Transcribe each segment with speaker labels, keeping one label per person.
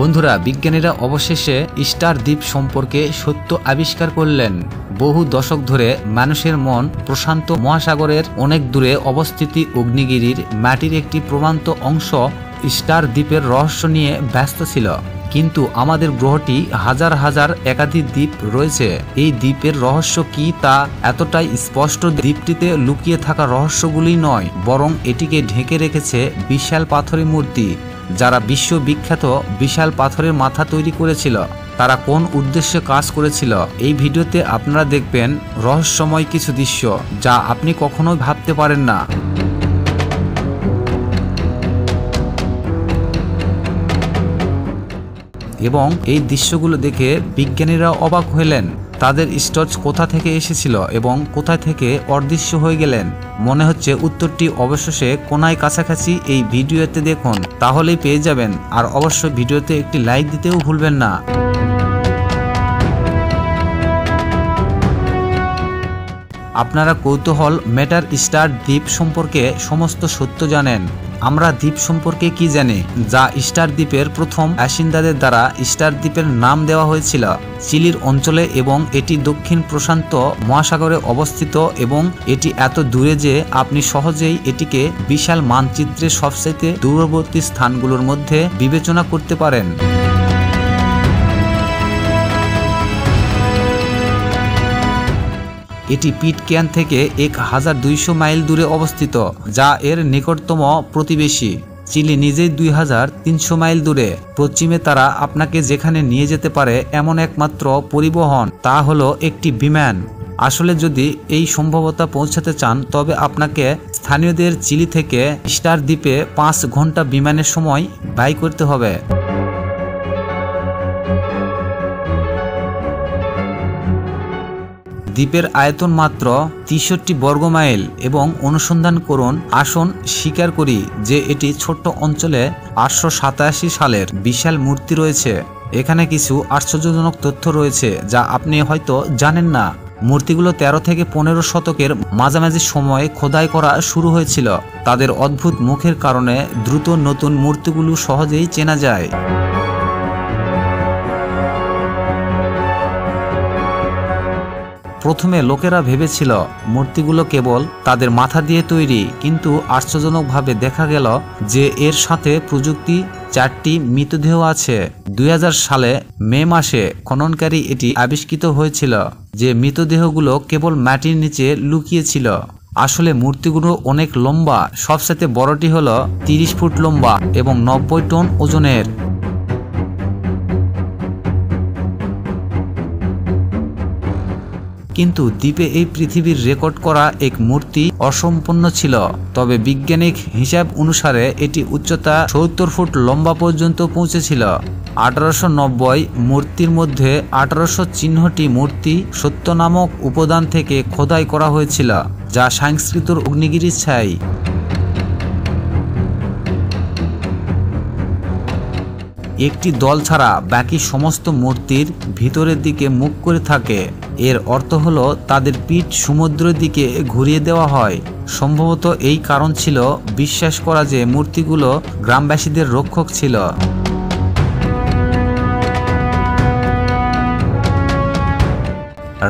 Speaker 1: বন্ধুরা, বিজ্ঞানীরা অবশেষে স্টার দ্বীপ সম্পর্কে সত্য আবিষ্কার করলেন। বহু দশক ধরে মানুষের মন প্রশান্ত মহাসাগরের অনেক দূরে অবস্থিত অগ্নিগিরির মাটির একটি প্রমান্ত অংশ স্টার দ্বীপের রহস্য নিয়ে ব্যস্ত ছিল। কিন্তু আমাদের গ্রহটি হাজার হাজার একাধিক দ্বীপ রয়েছে। এই দ্বীপের রহস্য কি তা এতটাই স্পষ্ট, দ্বীপটিতে লুকিয়ে থাকা রহস্যগুলি নয়, বরং এটিকে ঢেকে রেখেছে বিশাল পাথরের মূর্তি। যারা বিশ্ববিখ্যাত বিশাল পাথরের মাথা তৈরি করেছিল, তারা কোন উদ্দেশ্যে কাজ করেছিল, এই ভিডিওতে আপনারা দেখবেন রহস্যময় কিছু দৃশ্য যা আপনি কখনোই ভাবতে পারেন না। এবং এই দৃশ্যগুলো দেখে বিজ্ঞানীরা অবাক হলেন। তাদের স্টর্চ কোথা থেকে এসেছিল এবং কোথা থেকে অদৃশ্য হয়ে গেলেন। মনে হচ্ছে উত্তরটি অবশেষে কোনায় কাছাকাছি। এই ভিডিওতে দেখুন, তাহলেই পেয়ে যাবেন। আর অবশ্যই ভিডিওতে একটি লাইক দিতেও ভুলবেন না। আপনারা কৌতূহল মেটার স্টার দ্বীপ সম্পর্কে সমস্ত সত্য জানেন। আমরা দ্বীপ সম্পর্কে কি জানি, যা স্টার দ্বীপের প্রথম বাসিন্দাদের দ্বারা স্টার দ্বীপের নাম দেওয়া হয়েছিল। চিলির অঞ্চলে এবং এটি দক্ষিণ প্রশান্ত মহাসাগরে অবস্থিত এবং এটি এত দূরে যে আপনি সহজেই এটিকে বিশাল মানচিত্রের সবচেয়ে দূরবর্তী স্থানগুলোর মধ্যে বিবেচনা করতে পারেন। এটি পিটক্যান থেকে 1200 মাইল দূরে অবস্থিত, যা এর নিকটতম প্রতিবেশী। চিলি নিজেই 2300 মাইল দূরে। পশ্চিমে তারা আপনাকে যেখানে নিয়ে যেতে পারে এমন একমাত্র পরিবহন তা হলো একটি বিমান। আসলে যদি এই সম্ভবতা পৌঁছাতে চান, তবে আপনাকে স্থানীয়দের চিলি থেকে স্টার দ্বীপে 5 ঘন্টা বিমানের সময় ব্যয় করতে হবে। দ্বীপের আয়তন মাত্র 63 বর্গ মাইল এবং অনুসন্ধান করুন। আসুন স্বীকার করি যে এটি ছোট্ট অঞ্চলে 887 সালের বিশাল মূর্তি রয়েছে। এখানে কিছু আশ্চর্যজনক তথ্য রয়েছে যা আপনি হয়তো জানেন না। মূর্তিগুলো 13 থেকে 15 শতকের মাঝামাঝি সময়ে খোদাই করা শুরু হয়েছিল। তাদের অদ্ভুত মুখের কারণে দ্রুত নতুন মূর্তিগুলো সহজেই চেনা যায়। প্রথমে লোকেরা ভেবেছিল মূর্তিগুলো কেবল তাদের মাথা দিয়ে তৈরি, কিন্তু আশ্চর্যজনকভাবে দেখা গেল যে এর সাথে প্রযুক্তি 4টি মৃতদেহ আছে। 2000 সালে মে মাসে খননকারী এটি আবিষ্কৃত হয়েছিল যে মৃতদেহগুলো কেবল মাটির নিচে লুকিয়েছিল। আসলে মূর্তিগুলো অনেক লম্বা, সবচেয়ে বড়টি হলো 30 ফুট লম্বা এবং 90 টন ওজনের। কিন্তু দ্বীপে এই পৃথিবীর রেকর্ড করা এক মূর্তি অসম্পূর্ণ ছিল। তবে বৈজ্ঞানিক হিসাব অনুসারে এটি উচ্চতা 70 ফুট লম্বা পর্যন্ত পৌঁছেছিল। 1890 মূর্তির মধ্যে 1800 চিহ্নটি মূর্তি সত্য নামক উপাদান থেকে খোদাই করা হয়েছিল, যা সংস্কৃত অগ্নিগিরির ছাই। একটি দল ছাড়া বাকি সমস্ত মূর্তির ভিতরের দিকে মুখ করে থাকে। এর অর্থ হলো তাদের পিঠ সমুদ্রের দিকে ঘুরিয়ে দেওয়া হয়। সম্ভবত এই কারণ ছিল বিশ্বাস করা যে মূর্তিগুলো গ্রামবাসীদের রক্ষক ছিল।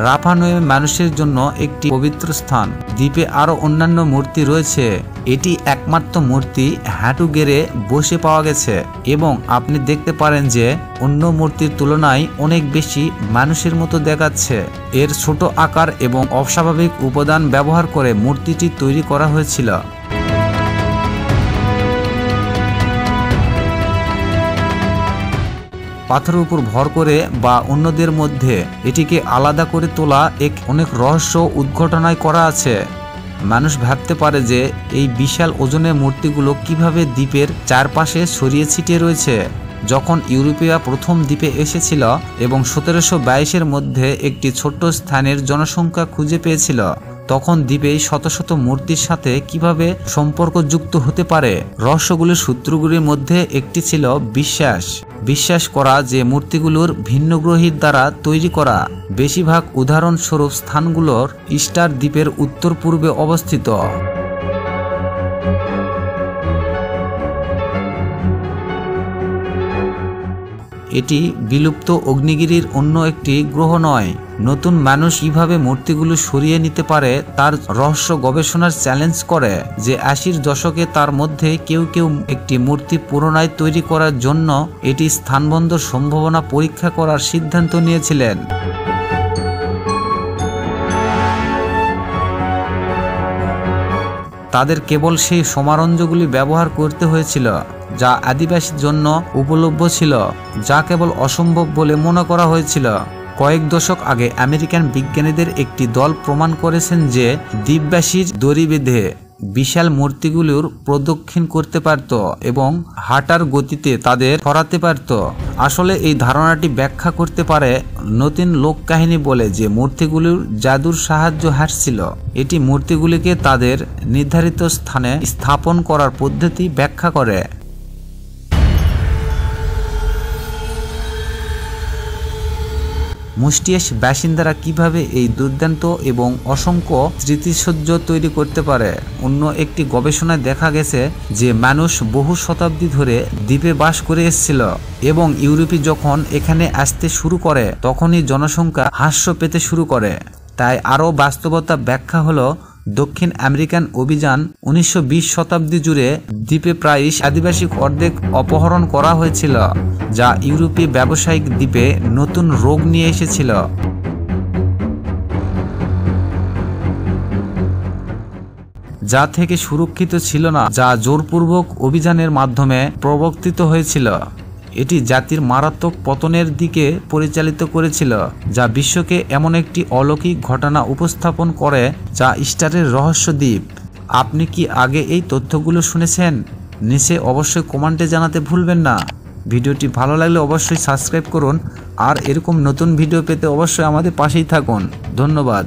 Speaker 1: রাফা নুয়ে মানুষের জন্য একটি পবিত্র স্থান। দ্বীপে আরও অন্যান্য মূর্তি রয়েছে। এটি একমাত্র মূর্তি হাঁটু গেড়ে বসে পাওয়া গেছে এবং আপনি দেখতে পারেন যে অন্য মূর্তির তুলনায় অনেক বেশি মানুষের মতো দেখাচ্ছে। এর ছোট আকার এবং অস্বাভাবিক উপাদান ব্যবহার করে মূর্তিটি তৈরি করা হয়েছিল। পাথরের উপর ভর করে বা অন্যদের মধ্যে এটিকে আলাদা করে তোলা অনেক রহস্য উদ্ঘটনায় করা আছে। মানুষ ভাবতে পারে যে এই বিশাল ওজনের মূর্তিগুলো কিভাবে দ্বীপের চারপাশে ছড়িয়ে ছিটিয়ে রয়েছে। যখন ইউরোপীয়রা প্রথম দ্বীপে এসেছিল এবং 1722-এর মধ্যে একটি ছোট্ট স্থানের জনসংখ্যা খুঁজে পেয়েছিল, তখন দ্বীপে শত শত মূর্তির সাথে কিভাবে সম্পর্ক যুক্ত হতে পারে। রহস্যগুলির সূত্রগুলির মধ্যে একটি ছিল বিশ্বাস করা যে মূর্তিগুলোর ভিন্নগ্রহীর দ্বারা তৈরি করা। বেশিরভাগ উদাহরণস্বরূপ স্থানগুলোর স্টার দ্বীপের উত্তর পূর্বে অবস্থিত। এটি বিলুপ্ত অগ্নিগিরির অন্য একটি গ্রহ নয়। নতুন মানুষ কিভাবে মূর্তিগুলো সরিয়ে নিতে পারে তার রহস্য গবেষণার চ্যালেঞ্জ করে যে 80-র দশকে তার মধ্যে কেউ কেউ একটি মূর্তি পুনরায় তৈরি করার জন্য এটি স্থানবন্দর সম্ভাবনা পরীক্ষা করার সিদ্ধান্ত নিয়েছিলেন। তাদের কেবল সেই সমারঞ্জগুলি ব্যবহার করতে হয়েছিল যা আদিবাসীর জন্য উপলব্ধ ছিল, যা কেবল অসম্ভব বলে মনে করা হয়েছিল। কয়েক দশক আগে আমেরিকান বিজ্ঞানীদের একটি দল প্রমাণ করেছেন যে দ্বীপবাসীর দড়ি বেঁধে বিশাল মূর্তিগুলোর প্রদক্ষিণ করতে পারত এবং হাঁটার গতিতে তাদের সরাতে পারত। আসলে এই ধারণাটি ব্যাখ্যা করতে পারে নতুন লোককাহিনী বলে যে মূর্তিগুলোর জাদুর সাহায্য হাসছিল। এটি মূর্তিগুলিকে তাদের নির্ধারিত স্থানে স্থাপন করার পদ্ধতি ব্যাখ্যা করে। মুষ্টিয়াস বাসিন্দারা কিভাবে এই দুর্দান্ত এবং অসংখ্য স্মৃতিসৌধ তৈরি করতে পারে। অন্য একটি গবেষণায় দেখা গেছে যে মানুষ বহু শতাব্দী ধরে দ্বীপে বাস করে এসেছিল এবং ইউরোপী যখন এখানে আসতে শুরু করে তখনই জনসংখ্যা হ্রাস পেতে শুরু করে। তাই আরও বাস্তবতা ব্যাখ্যা হলো দক্ষিণ আমেরিকান অভিযান 1920 শতাব্দী জুড়ে দ্বীপে প্রায় আদিবাসী অর্ধেক অপহরণ করা হয়েছিল, যা ইউরোপীয় ব্যবসায়িক দ্বীপে নতুন রোগ নিয়ে এসেছিল। যা থেকে সুরক্ষিত ছিল না, যা জোরপূর্বক অভিযানের মাধ্যমে প্রবর্তিত হয়েছিল। এটি জাতির মারাত্মক পতনের দিকে পরিচালিত করেছিল, যা বিশ্বকে এমন একটি অলৌকিক ঘটনা উপস্থাপন করে যা ইস্টারের রহস্য দ্বীপ। আপনি কি আগে এই তথ্যগুলো শুনেছেন? নিচে অবশ্যই কমেন্টে জানাতে ভুলবেন না। ভিডিওটি ভালো লাগলে অবশ্যই সাবস্ক্রাইব করুন আর এরকম নতুন ভিডিও পেতে অবশ্যই আমাদের পাশেই থাকুন। ধন্যবাদ।